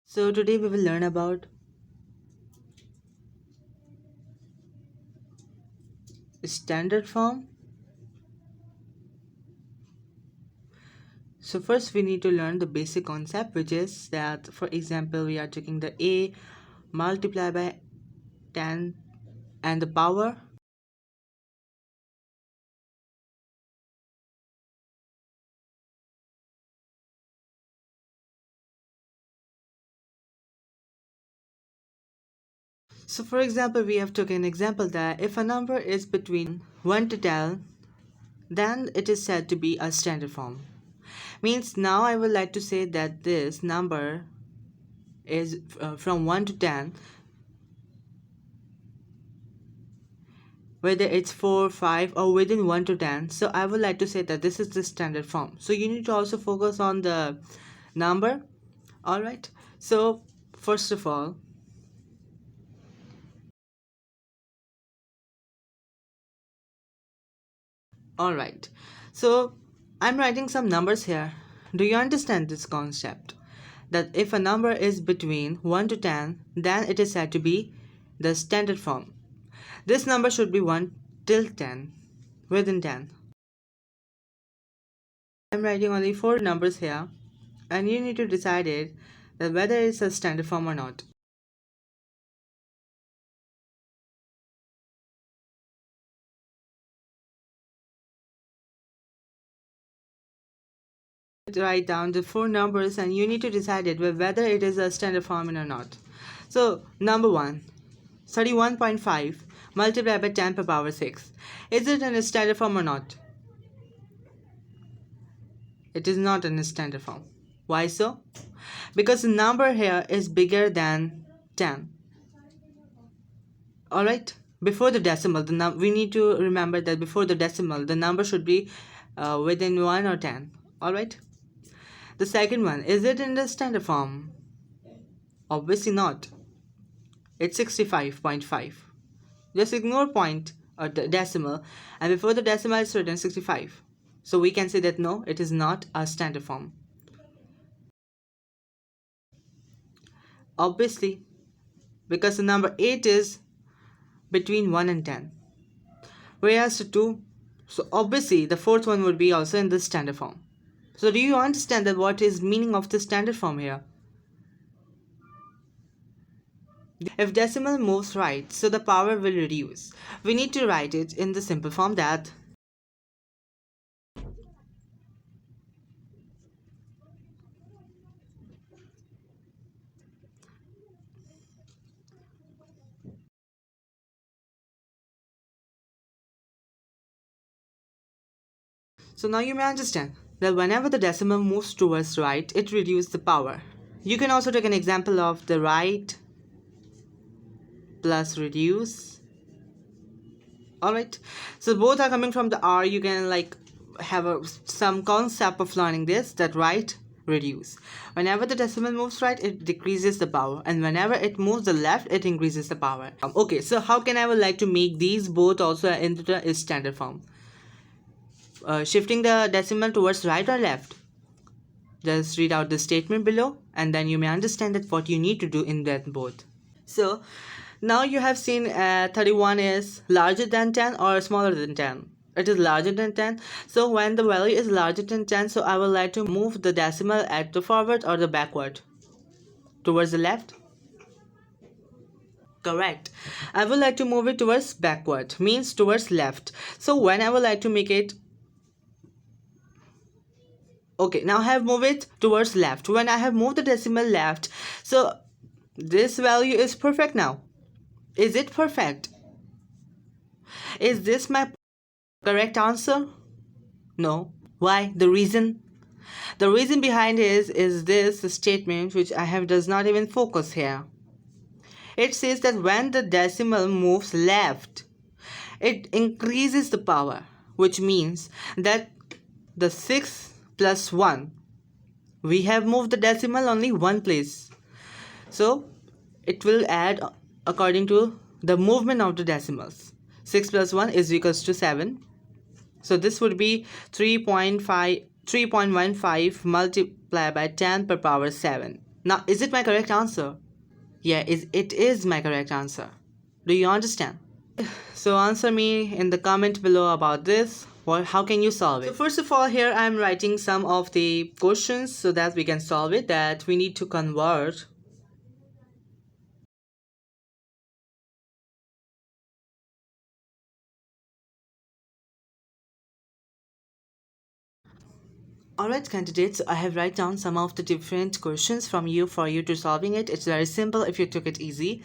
So today we will learn about standard form. So first we need to learn the basic concept, which is that, for example, we are taking the a multiplied by 10 and the power. So for example, we have taken an example that if a number is between 1 to 10, then it is said to be a standard form. Means now I would like to say that this number is from 1 to 10, whether it's 4, 5 or within 1 to 10. So I would like to say that this is the standard form. So you need to also focus on the number. Alright, so first of all, alright, so I'm writing some numbers here. Do you understand this concept? That if a number is between 1 to 10, then it is said to be the standard form. This number should be 1 till 10, within 10. I'm writing only 4 numbers here, and you need to decide it that whether it's a standard form or not. Write down the 4 numbers and you need to decide it whether it is a standard form or not. So number 1, 31.5 multiplied by 10 per power 6. Is it in a standard form or not? It is not in a standard form. Why so? Because the number here is bigger than 10. Alright, before the decimal, we need to remember that before the decimal, the number should be within 1 or 10. Alright. The second one, is it in the standard form? Obviously not. It's 65.5. Just ignore point or the decimal, and before the decimal it's written 65. So we can say that no, it is not a standard form. Obviously, because the number 8 is between 1 and 10. Whereas the 2, so obviously the fourth one would be also in the standard form. So do you understand that what is meaning of the standard form here? If decimal moves right, so the power will reduce. We need to write it in the simple form that so now you may understand that whenever the decimal moves towards right, it reduces the power. You can also take an example of the right plus reduce. Alright, so both are coming from the R. You can have some concept of learning this, that right reduce. Whenever the decimal moves right, it decreases the power, and whenever it moves the left, it increases the power. Okay, so how can I would like to make these both also into the standard form? Shifting the decimal towards right or left? Just read out the statement below and then you may understand that what you need to do in that both. So now you have seen 31 is larger than 10 or smaller than 10. It is larger than 10. So when the value is larger than 10, so I would like to move the decimal at the forward or the backward. Towards the left? Correct. I would like to move it towards backward, means towards left. So when I would like to make it, okay, now I have moved it towards left. When I have moved the decimal left, so this value is perfect now. Is it perfect? Is this my correct answer? No. Why? The reason? The reason behind is this statement which I have does not even focus here. It says that when the decimal moves left, it increases the power, which means that the 6 plus 1, we have moved the decimal only one place. So it will add according to the movement of the decimals. 6 plus 1 is equals to 7. So this would be 3.15 multiplied by 10 per power 7. Now, is it my correct answer? Yeah, it is my correct answer. Do you understand? So answer me in the comment below about this. How can you solve it? So first of all, here I'm writing some of the questions so that we can solve it, that we need to convert. Alright candidates, I have write down some of the different questions from you for you to solving it. It's very simple if you took it easy.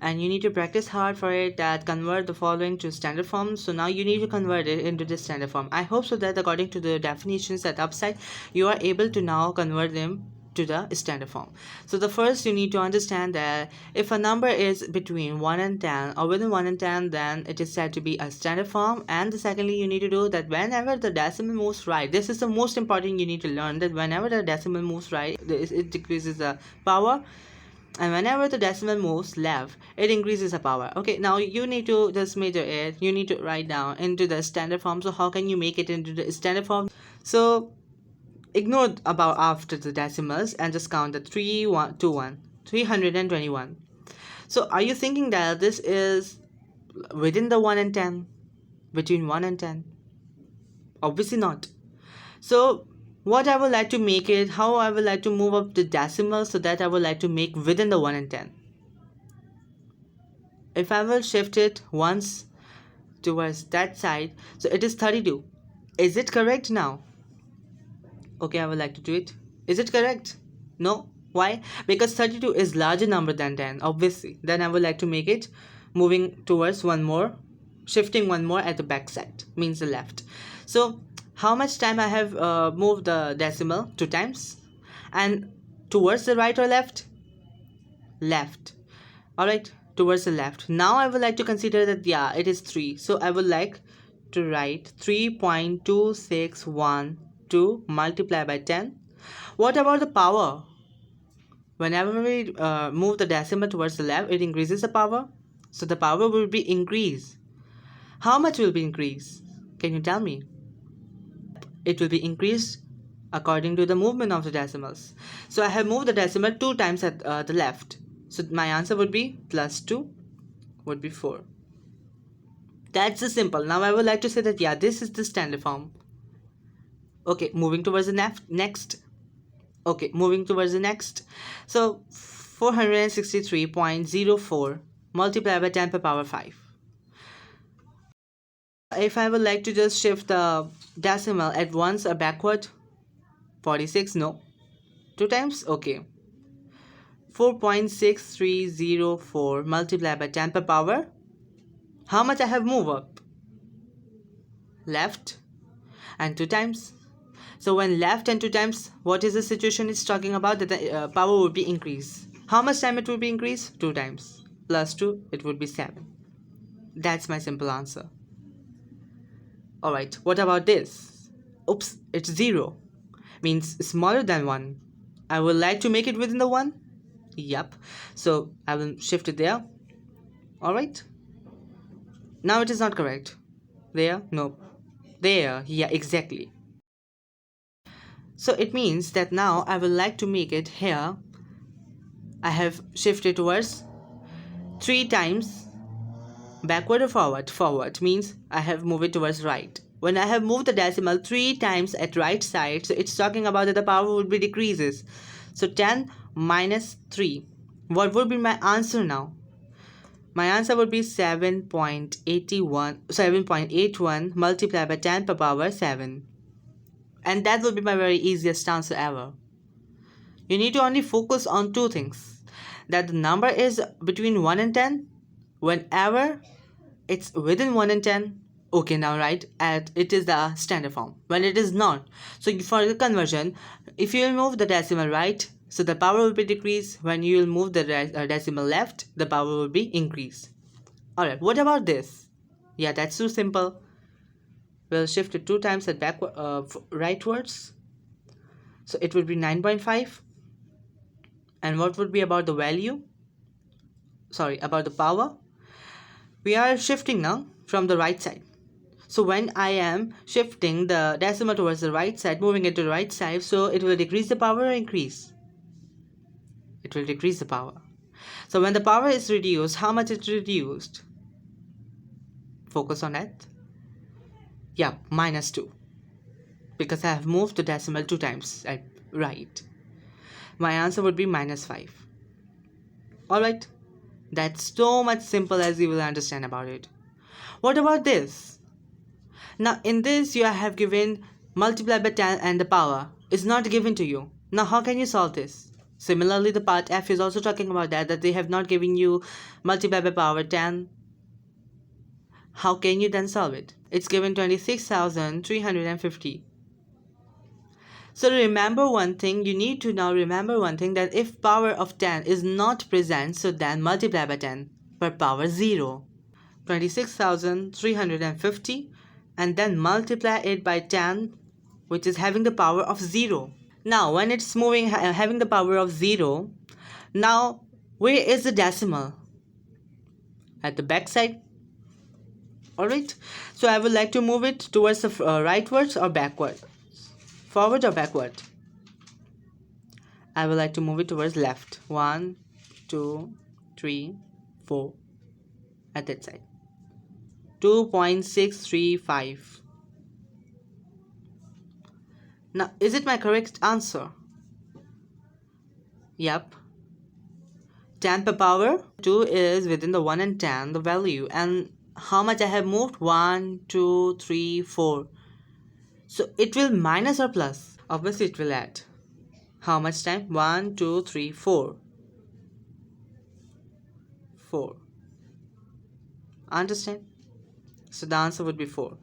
And you need to practice hard for it, that convert the following to standard form. So now you need to convert it into the standard form. I hope so that according to the definitions at upside, you are able to now convert them to the standard form. So the first, you need to understand that if a number is between 1 and 10 or within 1 and 10, then it is said to be a standard form. And secondly, you need to do that whenever the decimal moves right, this is the most important, you need to learn that whenever the decimal moves right, it decreases the power, and whenever the decimal moves left, it increases the power. Okay, now you need to just measure it, you need to write down into the standard form. So how can you make it into the standard form? So ignore about after the decimals and just count the 321. So are you thinking that this is within the 1 and 10, between 1 and 10? Obviously not. So what I would like to make it, how I would like to move up the decimal, so that I would like to make within the 1 and 10. If I will shift it once towards that side, so it is 32. Is it correct now? Okay, I would like to do it. Is it correct? No. Why? Because 32 is larger number than 10, obviously. Then I would like to make it moving towards one more, shifting one more at the back side, means the left. So how much time I have moved the decimal? 2 times. And towards the right or left? Left. Alright, towards the left. Now I would like to consider that, yeah, it is 3. So I would like to write 3.2612 multiplied by 10. What about the power? Whenever we move the decimal towards the left, it increases the power. So the power will be increased. How much will be increased? Can you tell me? It will be increased according to the movement of the decimals. So I have moved the decimal 2 times at the left. So my answer would be plus 2 would be 4. That's the simple. Now I would like to say that, yeah, this is the standard form. Okay, moving towards the next. Okay, moving towards the next. So 463.04 multiplied by 10 to the power 5. If I would like to just shift the decimal at once or backward, 46, no. 2 times, okay. 4.6304 multiplied by 10 to the power. How much I have moved up? Left and 2 times. So when left and 2 times, what is the situation it's talking about? That the power would be increased. How much time it will be increased? 2 times. Plus 2, it would be 7. That's my simple answer. Alright, what about this? Oops, it's 0. Means smaller than 1. I would like to make it within the 1. Yup. So I will shift it there. Alright. Now it is not correct. There? No. There. Yeah, exactly. So it means that now I would like to make it here. I have shifted towards 3 times. Backward or forward? Forward means I have moved it towards right. When I have moved the decimal 3 times at right side, so it's talking about that the power would be decreases. So 10 minus 3. What would be my answer now? My answer would be 7.81 multiplied by 10 to the power 7. And that would be my very easiest answer ever. You need to only focus on 2 things. That the number is between 1 and 10. Whenever it's within 1 and 10, okay, now right, at it is the standard form. When it is not, so for the conversion, if you will move the decimal right, so the power will be decreased. When you will move the decimal left, the power will be increased. Alright, what about this? Yeah, that's too simple. We'll shift it 2 times at backward, rightwards. So it would be 9.5. And what would be about the value? Sorry, about the power? We are shifting now from the right side. So when I am shifting the decimal towards the right side, moving it to the right side, so it will decrease the power or increase? It will decrease the power. So when the power is reduced, how much it reduced? Focus on that. Yeah, -2. Because I have moved the decimal 2 times right. My answer would be -5. Alright, that's so much simple as you will understand about it. What about this? Now in this you have given multiply by 10 and the power is not given to you. Now how can you solve this? Similarly, the part F is also talking about that they have not given you multiply by power 10. How can you then solve it? It's given 26,350. So remember one thing, you need to now remember one thing, that if power of 10 is not present, so then multiply by 10 per power 0. 26,350 and then multiply it by 10, which is having the power of 0. Now when it's moving having the power of 0, now where is the decimal? At the back side. Alright, so I would like to move it towards the rightwards or backward. Forward or backward? I would like to move it towards left. 1, 2, 3, 4 at that side. 2.635. Now, is it my correct answer? Yep. 10 per power 2 is within the 1 and 10, the value. And how much I have moved? 1, 2, 3, 4. So it will minus or plus? Obviously it will add. How much time? 1, 2, 3, 4. 4. Understand? So the answer would be 4.